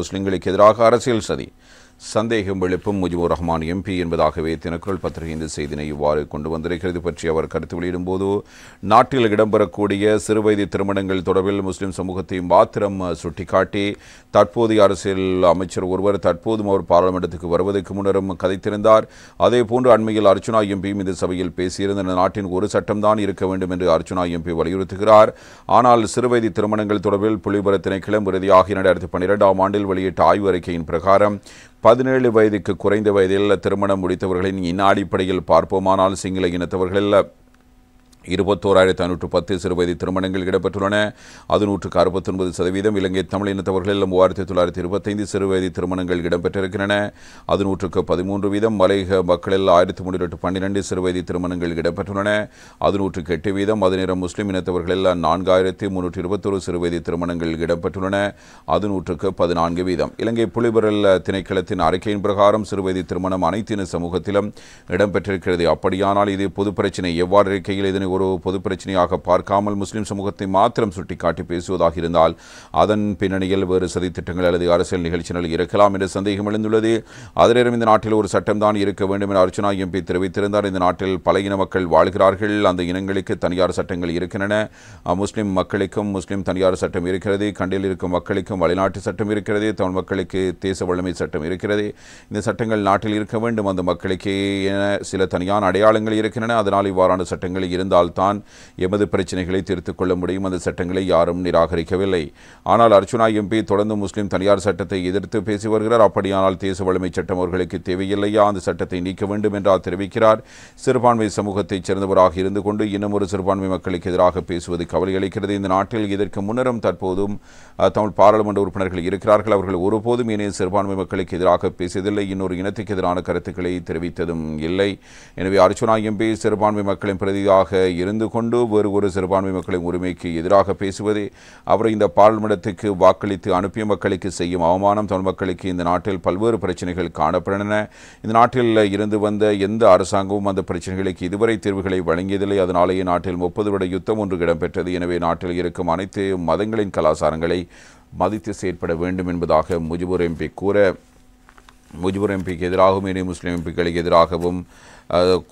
முஸ்லிம்களுக்கு எதிராக அரசியல் சதி சந்தேகம் எழுப்பும் முஜிபுர் ரஹ்மான் எம்பி என்பதாகவே தினக்குரல் பத்திரிகை இந்த செய்தினை இவ்வாறு கொண்டு வந்திருக்கிறது பற்றி அவர் கருத்து வெளியிடும்போது, நாட்டில் இடம்பெறக்கூடிய சிறுவயது திருமணங்கள் தொடர்பில் முஸ்லிம் சமூகத்தை மாத்திரம் சுட்டிக்காட்டி தற்போதைய அரசியல் அமைச்சர் ஒருவர் தற்போதும் அவர் பாராளுமன்றத்துக்கு வருவதற்கு முன்னரும் கதைத்திருந்தார். அதேபோன்று அண்மையில் அர்ச்சுனா எம்பியும் இந்த சபையில் பேசியிருந்த நாட்டின் ஒரு சட்டம்தான் இருக்க வேண்டும் என்று அர்ச்சுனா எம்பி வலியுறுத்துகிறார். ஆனால் சிறுவயது திருமணங்கள் தொடர்பில் புலிபர திணைக்களம் இறுதியாக 2012ஆம் ஆண்டில் வெளியிட்ட ஆய்வு அறிக்கையின் பிரகாரம் 17 வயதுக்கு குறைந்த வயதில் திருமணம் முடித்தவர்களின் இன அடிப்படையில் பார்ப்போமானால் சிங்கள இனத்தவர்கள் 21,510 சிறுவயது திருமணங்கள் இடம்பெற்றுள்ளன. அது 169%. இலங்கை தமிழ் இனத்தவர்களில் 3,925 சிறுவயது திருமணங்கள் இடம்பெற்றிருக்கின்றன. அது 113%. மலையக மக்களில் 1,312 சிறுவயது திருமணங்கள் இடம்பெற்றுள்ளன. அது 108%. அதே நேரம் முஸ்லிம் இனத்தவர்களில் 4,321 சிறுவயது திருமணங்கள் இடம்பெற்றுள்ளன. அது 114%. இலங்கை புலிபரல் திணைக்களத்தின் அறிக்கையின் பிரகாரம் சிறுவயது திருமணம் அனைத்தின சமூகத்திலும் இடம்பெற்றிருக்கிறது. அப்படியானால் இது பொது பிரச்சினை. எவ்வாறு இருக்கையில் இதனை ஒரு பொது பிரச்சனையாக பார்க்காமல் முஸ்லிம் சமூகத்தை மாத்திரம் சுட்டிக்காட்டி பேசுவதாக இருந்தால் அதன் பின்னணியில் வேறு சதித்திட்டங்கள் அல்லது அரசியல் நிகழ்ச்சிகள் இருக்கலாம் என்ற சந்தேகம் எழுந்துள்ளது. அதே இந்த நாட்டில் ஒரு சட்டம்தான் இருக்க வேண்டும் என அர்ச்சுனா எம்பி தெரிவித்திருந்தார். இந்த நாட்டில் பல இன மக்கள் வாழ்கிறார்கள். அந்த இனங்களுக்கு தனியார் சட்டங்கள் இருக்கின்றன. முஸ்லிம் மக்களுக்கும் முஸ்லிம் தனியார் சட்டம் இருக்கிறது. கண்டில் இருக்கும் மக்களுக்கும் வெளிநாட்டு சட்டம் இருக்கிறது. தமிழ் மக்களுக்கு தேச வளமை சட்டம் இருக்கிறது. இந்த சட்டங்கள் நாட்டில் இருக்க வேண்டும். அந்த மக்களுக்கு சில தனியான அடையாளங்கள் இருக்கின்றன. அதனால் இவ்வாறான சட்டங்கள் இருந்தால் தான் எமது பிரச்சனைகளை தீர்த்துக் கொள்ள முடியும். அந்த சட்டங்களை யாரும் நிராகரிக்கவில்லை. ஆனால் அர்ச்சுனா எம்பி தொடர்ந்து முஸ்லிம் தனியார் சட்டத்தை எதிர்த்து பேசி வருகிறார். அப்படியானால் தேச வலிமை சட்டம் அவர்களுக்கு தேவையில்லையா? அந்த சட்டத்தை நீக்க வேண்டும் என்றால் தெரிவிக்கிறார். சிறுபான்மை சமூகத்தைச் சேர்ந்தவராக இருந்து கொண்டு இன்னும் ஒரு சிறுபான்மை மக்களுக்கு எதிராக பேசுவது கவலை அளிக்கிறது. இந்த நாட்டில் இதற்கு முன்னரும் தற்போதும் தமிழ் பாராளுமன்ற உறுப்பினர்கள் இருக்கிறார்கள். அவர்கள் ஒருபோதும் இணைய சிறுபான்மை மக்களுக்கு எதிராக பேசியதில்லை. இன்னொரு இனத்துக்கு எதிரான கருத்துக்களை தெரிவித்ததும் இல்லை. எனவே அர்ச்சுனா எம்பி சிறுபான்மை மக்களின் பிரதியாக இருந்து கொண்டு வேறு ஒரு சிறுபான்மை மக்களின் உரிமைக்கு எதிராக பேசுவது அவரை இந்த பாராளுமன்றத்துக்கு வாக்களித்து அனுப்பிய மக்களுக்கு செய்யும் அவமானம். தமிழ் மக்களுக்கு இந்த நாட்டில் பல்வேறு பிரச்சனைகள் காணப்பட்டன. இந்த நாட்டில் இருந்து வந்த எந்த அரசாங்கமும் அந்த பிரச்சனைகளுக்கு இதுவரை தீர்வுகளை வழங்கியதில்லை. அதனாலேயே நாட்டில் 30 வருட யுத்தம் ஒன்று இடம்பெற்றது. எனவே நாட்டில் இருக்கும் அனைத்து மதங்களின் கலாச்சாரங்களை மதித்து செயற்பட வேண்டும் என்பதாக முஜிபுர் எம்பி கூற, முஜிபுர் எம்பிக்கு எதிராகவும் இனி முஸ்லிம் எம்பிக்களுக்கு எதிராகவும்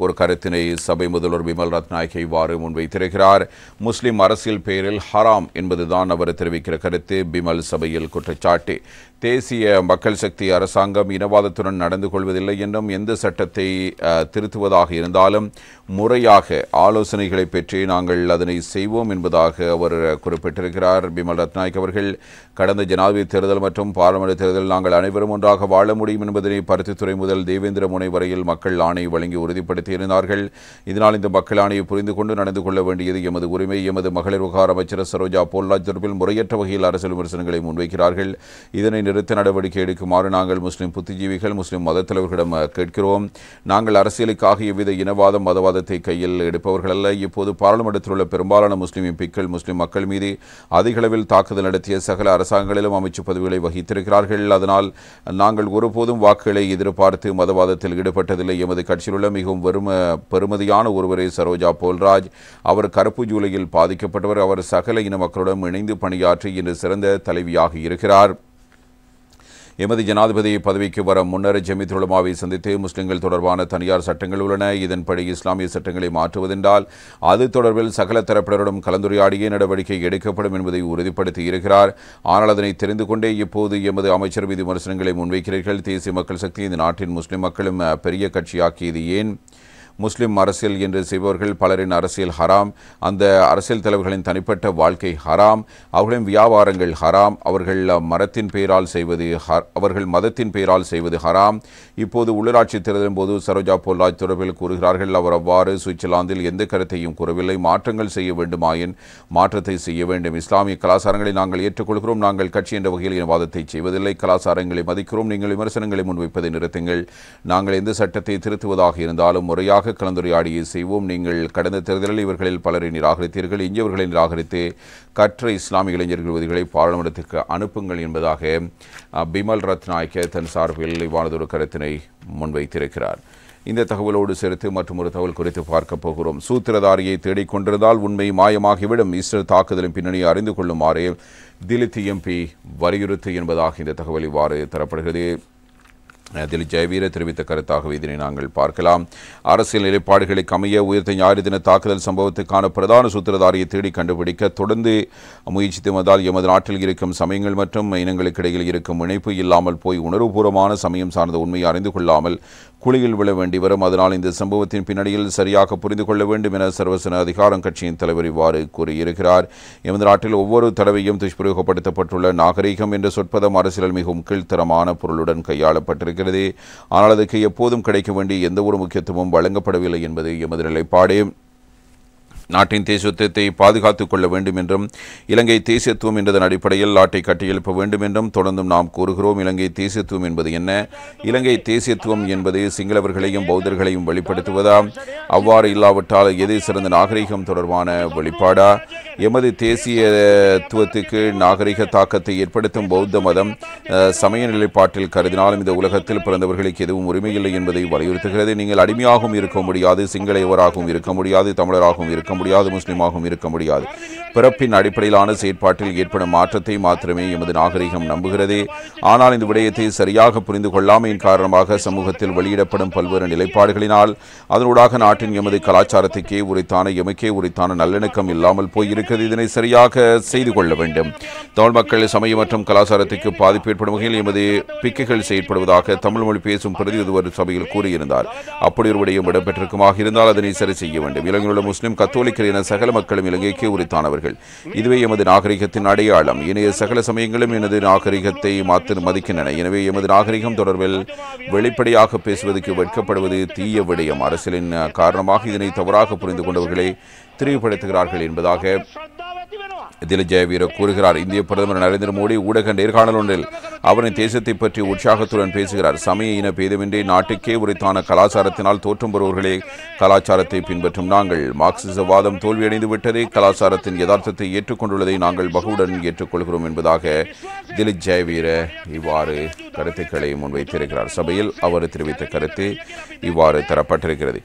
ஒரு கருத்தினை சபை முதல்வர் பிமல் ரத்நாயக்க இவ்வாறு முன்வைத்திருக்கிறார். முஸ்லிம் அரசியல் பெயரில் ஹராம் என்பதுதான் அவர் தெரிவிக்கிற கருத்து. பிமல் சபையில் குற்றச்சாட்டு. தேசிய மக்கள் சக்தி அரசாங்கம் இனவாதத்துடன் நடந்து கொள்வதில்லை என்றும் எந்த சட்டத்தை திருத்துவதாக இருந்தாலும் முறையாக ஆலோசனைகளை பெற்று நாங்கள் அதனை செய்வோம் என்பதாக அவர் குறிப்பிட்டிருக்கிறார். பிமல் ரத்நாயக் அவர்கள் கடந்த ஜனாதிபதி தேர்தல் மற்றும் பாராளுமன்ற தேர்தல் நாங்கள் அனைவரும் ஒன்றாக வாழ முடியும் என்பதனை பருத்தித்துறை முதல் தேவேந்திர முனை வரையில் மக்கள் ஆணை வழங்கி உறுதிப்படுத்தியிருந்தார்கள். இதனால் இந்த மக்கள் ஆணையை புரிந்து கொண்டு நடந்து கொள்ள வேண்டியது எமது உரிமை. எமது மகளிர் விவகார அமைச்சர் சரோஜா போல்ராஜ் தொடர்பில் முறையற்ற வகையில் அரசியல் விமர்சனங்களை முன்வைக்கிறார்கள். இதனை நிறுத்த நடவடிக்கை எடுக்குமாறு நாங்கள் முஸ்லிம் புத்திஜீவிகள் முஸ்லிம் மத தலைவர்களிடம் கேட்கிறோம். நாங்கள் அரசியலுக்காக எவ்வித இனவாதம் மதவாதத்தை கையில் எடுப்பவர்கள் அல்ல. இப்போது பாராளுமன்றத்தில் உள்ள பெரும்பாலான முஸ்லிம் எம்பிக்கள் முஸ்லிம் மக்கள் மீது அதிக அளவில் தாக்குதல் நடத்திய சகல அரசாங்கங்களிலும் அமைச்சு பதவிகளை வகித்திருக்கிறார்கள். அதனால் நாங்கள் ஒருபோதும் வாக்குகளை எதிர்பார்த்து மதவாதத்தில் ஈடுபட்டதில்லை. எமது கட்சியில் உள்ள மிகவும் பெருமதியான ஒருவரே சரோஜா போல்ராஜ். அவர் கருப்பு ஜூலையில் பாதிக்கப்பட்டவர். அவர் சகல இன மக்களுடன் இணைந்து பணியாற்றி இன்று சிறந்த தலைவியாக இருக்கிறார். எமது ஜனாதிபதி பதவிக்கு வர முன்னர் ஜமீத் உலமாவை சந்தித்து முஸ்லிம்கள் தொடர்பான தனியார் சட்டங்கள் உள்ளன. இதன்படி இஸ்லாமிய சட்டங்களை மாற்றுவதென்றால் அது தொடர்பில் சகல தரப்பினருடன் கலந்துரையாடிய நடவடிக்கை எடுக்கப்படும் என்பதை உறுதிப்படுத்தி இருக்கிறார். ஆனால் அதனை தெரிந்து கொண்டே இப்போது எமது அமைச்சர் மீது விமர்சனங்களை முன்வைக்கிறீர்கள். தேசிய மக்கள் சக்தி இந்த நாட்டின் முஸ்லிம் மக்களும் பெரிய கட்சியாக்கியது ஏன்? முஸ்லிம் அரசியல் என்று செய்பவர்கள் பலரின் அரசியல் ஹராம். அந்த அரசியல் தலைவர்களின் தனிப்பட்ட வாழ்க்கை ஹராம். அவர்களின் வியாபாரங்கள் ஹராம். அவர்கள் மதத்தின் பெயரால் செய்வது ஹராம். இப்போது உள்ளாட்சி தேர்தலின் போது சரோஜா போல்ராஜ் தொடர்பில் கூறுகிறார்கள். அவர் அவ்வாறு சுவிட்சர்லாந்தில் எந்த கருத்தையும் கூறவில்லை. மாற்றங்கள் செய்ய வேண்டுமாயின் மாற்றத்தை செய்ய வேண்டும். இஸ்லாமிய கலாச்சாரங்களை நாங்கள் ஏற்றுக்கொள்கிறோம். நாங்கள் கட்சி என்ற வகையில் இனவாதத்தை செய்வதில்லை. கலாச்சாரங்களை மதிக்கிறோம். நீங்கள் விமர்சனங்களை முன்வைப்பதை நிறுத்துங்கள். நாங்கள் எந்த சட்டத்தை திருத்துவதாக இருந்தாலும் முறையாக கலந்துரையாடியை செய்வோம். நீங்கள் கடந்த தேர்தலில் இவர்களில் பலரை நிராகரித்தீர்கள். இந்தியவர்களை நிராகரித்து கற்ற இஸ்லாமிய இளைஞர்கள் விதிகளை பாராளுமன்றத்திற்கு அனுப்புங்கள் என்பதாக பிமல் ரத்நாயக்க தன் சார்பில் இவ்வாறதொரு கருத்தினை முன்வைத்திருக்கிறார். இந்த தகவலோடு சேர்த்து மற்றும் ஒரு தகவல் குறித்து பார்க்க போகிறோம். சூத்திரதாரியை தேடிக்கொண்டிருந்தால் உண்மை மாயமாகிவிடும். ஈஸ்டர் தாக்குதலின் பின்னணியை அறிந்து கொள்ளுமாறு திலித் எம்பி வலியுறுத்து என்பதாக இந்த தகவல் இவ்வாறு தரப்படுகிறது. திலித் ஜெயவீர தெரிவித்த கருத்தாகவே இதனை நாங்கள் பார்க்கலாம். அரசியல் நிலைப்பாடுகளுக்கு அமைய உயிர்த்த ஞாயிறு தின தாக்குதல் சம்பவத்துக்கான பிரதான சூத்திரதாரியை தேடி கண்டுபிடிக்க தொடர்ந்து முயற்சித்து வந்தால் எமது நாட்டில் இருக்கும் சமயங்கள் மற்றும் இனங்களுக்கு இடையில் இருக்கும் இணைப்பு இல்லாமல் போய் உணர்வுபூர்வமான சமயம் சார்ந்த உண்மையை அறிந்து கொள்ளாமல் குழியில் விழ வேண்டி வரும். அதனால் இந்த சம்பவத்தின் பின்னணியில் சரியாக புரிந்து கொள்ள வேண்டும் என சர்வசன அதிகாரம் கட்சியின் தலைவர் இவ்வாறு கூறியிருக்கிறார். எமது நாட்டில் ஒவ்வொரு தடவையும் துஷ்பிரயோகப்படுத்தப்பட்டுள்ள நாகரீகம் என்ற சொற்பதம் அரசியல் மிகவும் கீழ்த்தரமான பொருளுடன் கையாளப்பட்டிருக்கிறது. ஆனால் அதற்கு எப்போதும் கிடைக்க வேண்டிய எந்த ஒரு முக்கியத்துவமும் வழங்கப்படவில்லை என்பது எமது நிலைப்பாடு. நாட்டின் தேசியத்துவத்தை பாதுகாத்துக் கொள்ள வேண்டும் என்றும் இலங்கை தேசியத்துவம் என்றதன் அடிப்படையில் நாட்டை கட்டியெழுப்ப வேண்டும் என்றும் தொடர்ந்தும் நாம் கூறுகிறோம். இலங்கை தேசியத்துவம் என்பது என்ன? இலங்கை தேசியத்துவம் என்பது சிங்களவர்களையும் பௌத்தர்களையும் வெளிப்படுத்துவதா? அவ்வாறு இல்லாவிட்டால் எது சிறந்த நாகரிகம் தொடர்பான வெளிப்பாடா? எமது தேசியத்துவத்துக்கு நாகரிக தாக்கத்தை ஏற்படுத்தும் பௌத்த மதம் சமய நிலைப்பாட்டில் கருதினாலும் இந்த உலகத்தில் பிறந்தவர்களுக்கு எதுவும் உரிமையில்லை என்பதை வலியுறுத்துகிறது. நீங்கள் அடிமையாகவும் இருக்க முடியாது, சிங்களவராகவும் இருக்க முடியாது, தமிழராகவும் இருக்க முடியாது, முஸ்லிமாகவும் இருக்க முடியாது. பிறப்பின் அடிப்படையிலான செயற்பாட்டில் ஏற்படும் மாற்றத்தை மாத்திரமே எமது நாகரிகம் நம்புகிறது. ஆனால் இந்த விடயத்தை சரியாக புரிந்து கொள்ளாமையின் காரணமாக சமூகத்தில் வெளியிடப்படும் பல்வேறு நிலைப்பாடுகளினால் அதனூடாக நாட்டின் எமது கலாச்சாரத்துக்கே உரித்தான எமக்கே உரித்தான நல்லிணக்கம் இல்லாமல் போயிருக்கிறது. இதனை சரியாக செய்து கொள்ள வேண்டும். தமிழ் மக்கள் சமய மற்றும் கலாச்சாரத்துக்கு பாதிப்பு ஏற்படும் வகையில் எமது பிக்குகள் செயற்படுவதாக தமிழ் மொழி பேசும் பிரதிநிதி சபையில் கூறியிருந்தார். அப்படி ஒரு விடயம் இடம்பெற்றிருக்குமாக இருந்தால் அதனை சரி செய்ய வேண்டும். இலங்கையில் உள்ள முஸ்லிம் கத்தோலிக்கர் என சகல மக்களும் இலங்கைக்கு உரித்தானவர்கள். இதுவே எமது நாகரிகத்தின் அடையாளம். இணைய சகல சமயங்களும் எனது நாகரிகத்தை மாற்ற மதிக்கின்றன. எனவே எமது நாகரிகம் தொடர்பில் வெளிப்படையாக பேசுவதற்கு வெட்கப்படுவது தீய விடயம். அரசியலின் காரணமாக இதனை தவறாக புரிந்து கொண்டவர்களை தெளிவுபடுத்துகிறார்கள் என்பதாக திலித் ஜெயவீர கூறுகிறார். இந்திய பிரதமர் நரேந்திர மோடி ஊடக நேர்காணல் ஒன்றில் அவரின் தேசத்தை பற்றி உற்சாகத்துடன் பேசுகிறார். சமய இன பேதமின்றி நாட்டுக்கே உரித்தான கலாச்சாரத்தினால் தோற்றம் பெறுவர்களே கலாச்சாரத்தை பின்பற்றும் நாங்கள். மார்க்சிசவாதம் தோல்வியடைந்து விட்டதே, கலாச்சாரத்தின் யதார்த்தத்தை ஏற்றுக்கொண்டுள்ளதை நாங்கள் பகுவுடன் ஏற்றுக்கொள்கிறோம் என்பதாக திலித் ஜெயவீர இவ்வாறு கருத்துக்களை முன்வைத்திருக்கிறார். சபையில் அவர் தெரிவித்த கருத்து இவ்வாறு தரப்பட்டிருக்கிறது.